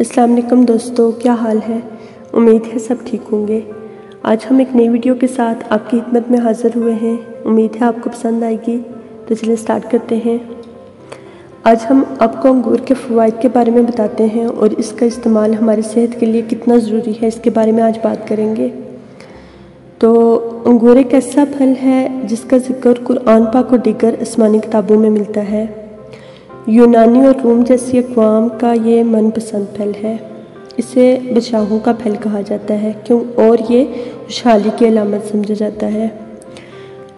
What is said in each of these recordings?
السلام علیکم دوستو، کیا حال ہے؟ امید ہے سب ٹھیک ہوں گے۔ آج ہم ایک نئی ویڈیو کے ساتھ آپ کی خدمت میں حاضر ہوئے ہیں۔ امید ہے آپ کو پسند آئے گی، تو چلیں سٹارٹ کرتے ہیں۔ آج ہم آپ کو انگور کے فوائد کے بارے میں بتاتے ہیں اور اس کا استعمال ہماری صحت کے لیے کتنا ضروری ہے، اس کے بارے میں آج بات کریں گے۔ تو انگور ایک ایسا پھل ہے جس کا ذکر قرآن پاک اور دیگر آسمانی کتابوں میں ملتا ہے۔ یونانی اور روم جیسی اقوام کا یہ من پسند پھل ہے۔ اسے بادشاہوں کا پھل کہا جاتا ہے اور یہ خوشحالی کی علامت سمجھا جاتا ہے۔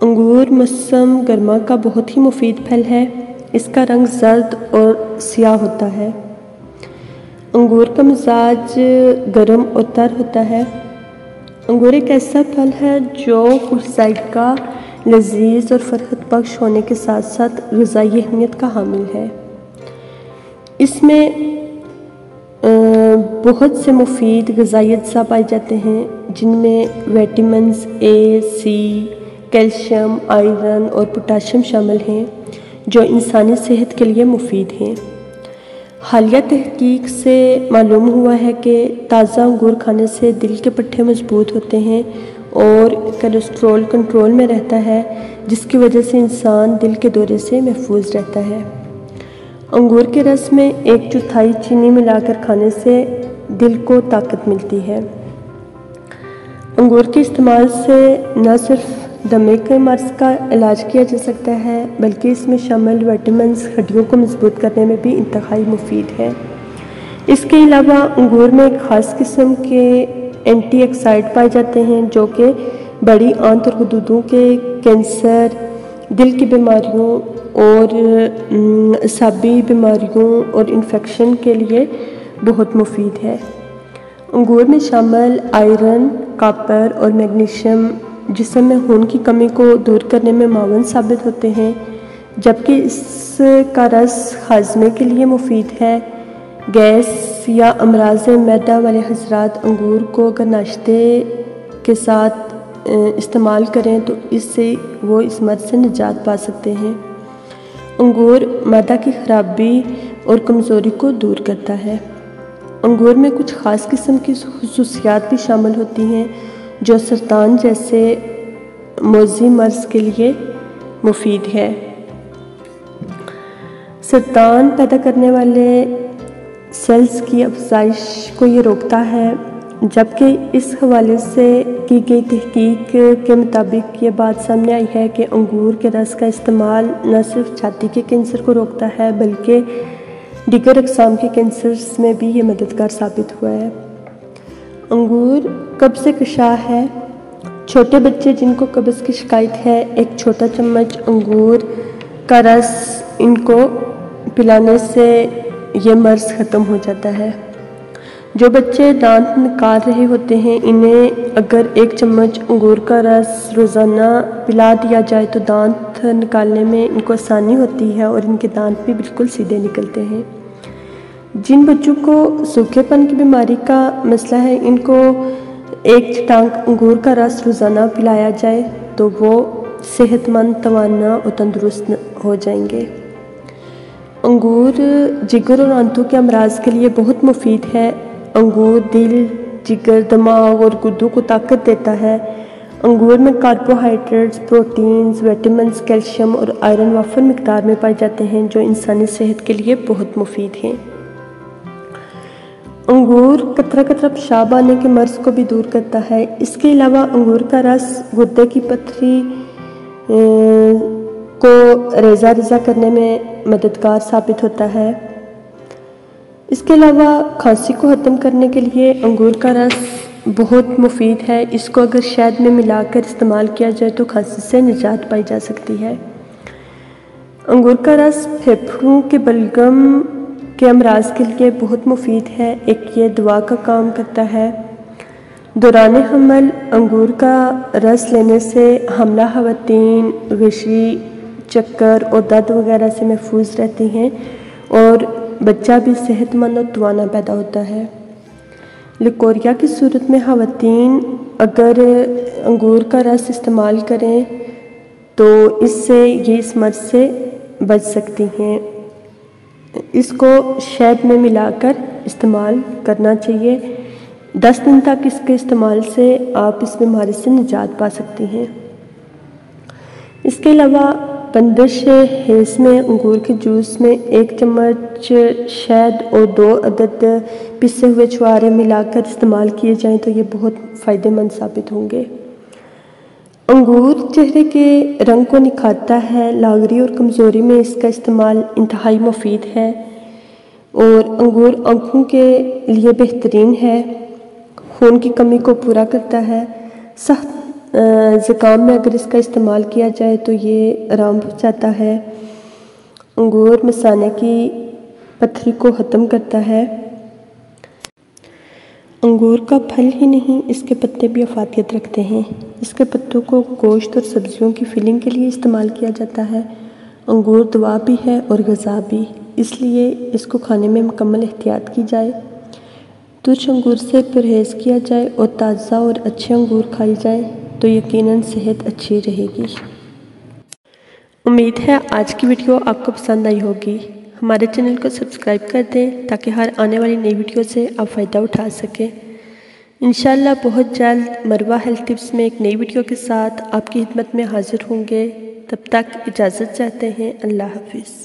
انگور موسم گرما کا بہت ہی مفید پھل ہے۔ اس کا رنگ زرد اور سیاہ ہوتا ہے۔ انگور کا مزاج گرم اور تر ہوتا ہے۔ انگور ایک ایسا پھل ہے جو خوش ذائقہ، لذیذ اور فرحت بخش ہونے کے ساتھ ساتھ غذائی اہمیت کا حامل ہے۔ اس میں بہت سے مفید غذائی اجزاء پائے جاتے ہیں، جن میں وٹامنز اے، سی، کیلشیم، آئرن اور پوٹاشیم شامل ہیں، جو انسانی صحت کے لیے مفید ہیں۔ حالیہ تحقیق سے معلوم ہوا ہے کہ تازہ انگور کھانے سے دل کے پٹھے مضبوط ہوتے ہیں اور کولیسٹرول کنٹرول میں رہتا ہے، جس کی وجہ سے انسان دل کے دورے سے محفوظ رہتا ہے۔ انگور کے رس میں 1/4 چینی ملا کر کھانے سے دل کو طاقت ملتی ہے۔ انگور کے استعمال سے نہ صرف دمے کے مرض کا علاج کیا جا سکتا ہے، بلکہ اس میں شامل وٹامنز ہڈیوں کو مضبوط کرنے میں بھی انتہائی مفید ہے۔ اس کے علاوہ انگور میں ایک خاص قسم کے اینٹی آکسائڈ پائے جاتے ہیں، جو کہ بڑی آنت اور غدودوں کے کینسر، دل کی بیماریوں اور اعصابی بیماریوں اور انفیکشن کے لیے بہت مفید ہے۔ انگور میں شامل آئرن، کاپر اور میگنیشیم جسم میں خون کی کمی کو دور کرنے میں معاون ثابت ہوتے ہیں، جبکہ اس کا رس ہاضمے کے لیے مفید ہے۔ گیس یا امراض معدہ والے حضرات انگور کو اگر ناشتے کے ساتھ استعمال کریں تو اس سے وہ اس مرض سے نجات پا سکتے ہیں۔ انگور معدہ کی خرابی اور کمزوری کو دور کرتا ہے۔ انگور میں کچھ خاص قسم کی خصوصیات بھی شامل ہوتی ہیں جو سرطان جیسے موذی مرض کے لیے مفید ہے۔ سرطان پیدا کرنے والے سیلز کی افزائش کو یہ روکتا ہے، جبکہ اس حوالے سے کی گئی تحقیق کے مطابق یہ بات سامنے آئی ہے کہ انگور کے رس کا استعمال نہ صرف چھاتی کے کینسر کو روکتا ہے بلکہ دیگر اقسام کے کینسرز میں بھی یہ مددگار ثابت ہوا ہے۔ انگور قبض کشا ہے۔ چھوٹے بچے جن کو قبض کی شکایت ہے، 1 چھوٹا چمچ انگور کا رس ان کو پلانے سے یہ مرض ختم ہو جاتا ہے۔ جو بچے دانت نکال رہے ہوتے ہیں، انہیں اگر 1 چمچ انگور کا رس روزانہ پلا دیا جائے تو دانت نکالنے میں ان کو آسانی ہوتی ہے اور ان کے دانت بھی بالکل سیدھے نکلتے ہیں۔ جن بچوں کو سوکھے پن کی بیماری کا مسئلہ ہے، ان کو 1 چٹانک انگور کا رس روزانہ پلایا جائے تو وہ صحت مند، توانا اور تندرست ہو جائیں گے۔ انگور جگر اور آنتوں کے امراض کے لیے بہت مفید ہے۔ انگور دل، جگر، دماغ اور گردوں کو طاقت دیتا ہے۔ انگور میں کاربوہائیڈریٹس، پروٹینز، وٹامنز، کیلشیم اور آئرن وافر مقدار میں پائے جاتے ہیں، جو انسانی صحت کے لیے بہت مفید ہیں۔ انگور قطرہ قطرہ پیشاب آنے کے مرض کو بھی دور کرتا ہے۔ اس کے علاوہ انگور کا رس گردے کی پتھری کو ریزہ ریزہ کرنے میں مددگار ثابت ہوتا ہے۔ اس کے علاوہ کھانسی کو ختم کرنے کے لیے انگور کا رس بہت مفید ہے۔ اس کو اگر شہد میں ملا کر استعمال کیا جائے تو کھانسی سے نجات پائی جا سکتی ہے۔ انگور کا رس پھیپھڑوں کے بلغم کے امراض کے لیے بہت مفید ہے۔ ایک یہ دوا کا کام کرتا ہے۔ دوران حمل انگور کا رس لینے سے حاملہ خواتین غشی، چکر اور درد وغیرہ سے محفوظ رہتی ہیں اور بچہ بھی صحت مند اور توانا پیدا ہوتا ہے۔ لیکوریا کی صورت میں خواتین اگر انگور کا رس استعمال کریں تو اس سے یہ اس مرض سے بچ سکتی ہیں۔ اس کو شہد میں ملا کر استعمال کرنا چاہیے۔ 10 دن تک اس کے استعمال سے آپ اس بیماری سے نجات پا سکتی ہیں۔ اس کے علاوہ بندش ہیز میں انگور کے جوس میں 1 چمچ شہد اور 2 عدد پسے ہوئے چھوارے ملا کر استعمال کیے جائیں تو یہ بہت فائدہ مند ثابت ہوں گے۔ انگور چہرے کے رنگ کو نکھارتا ہے، لاغری اور کمزوری میں اس کا استعمال انتہائی مفید ہے، اور انگور آنکھوں کے لیے بہترین ہے، خون کی کمی کو پورا کرتا ہے۔ سخت زکام میں اگر اس کا استعمال کیا جائے تو یہ آرام پہنچاتا ہے۔ انگور مثانے کی پتھری کو ختم کرتا ہے۔ انگور کا پھل ہی نہیں، اس کے پتے بھی افادیت رکھتے ہیں۔ اس کے پتوں کو گوشت اور سبزیوں کی فلنگ کے لیے استعمال کیا جاتا ہے۔ انگور دوا بھی ہے اور غذا بھی، اس لیے اس کو کھانے میں مکمل احتیاط کی جائے۔ ترش انگور سے پرہیز کیا جائے اور تازہ اور اچھے انگور کھائی جائے تو یقیناً صحت اچھی رہے گی۔ امید ہے آج کی ویڈیو آپ کو پسند آئی ہوگی۔ ہمارے چینل کو سبسکرائب کر دیں تاکہ ہر آنے والی نئی ویڈیو سے آپ فائدہ اٹھا سکیں۔ انشاءاللہ بہت جلد مروہ ہیلتھ ٹپس میں ایک نئی ویڈیو کے ساتھ آپ کی خدمت میں حاضر ہوں گے۔ تب تک اجازت چاہتے ہیں۔ اللہ حافظ۔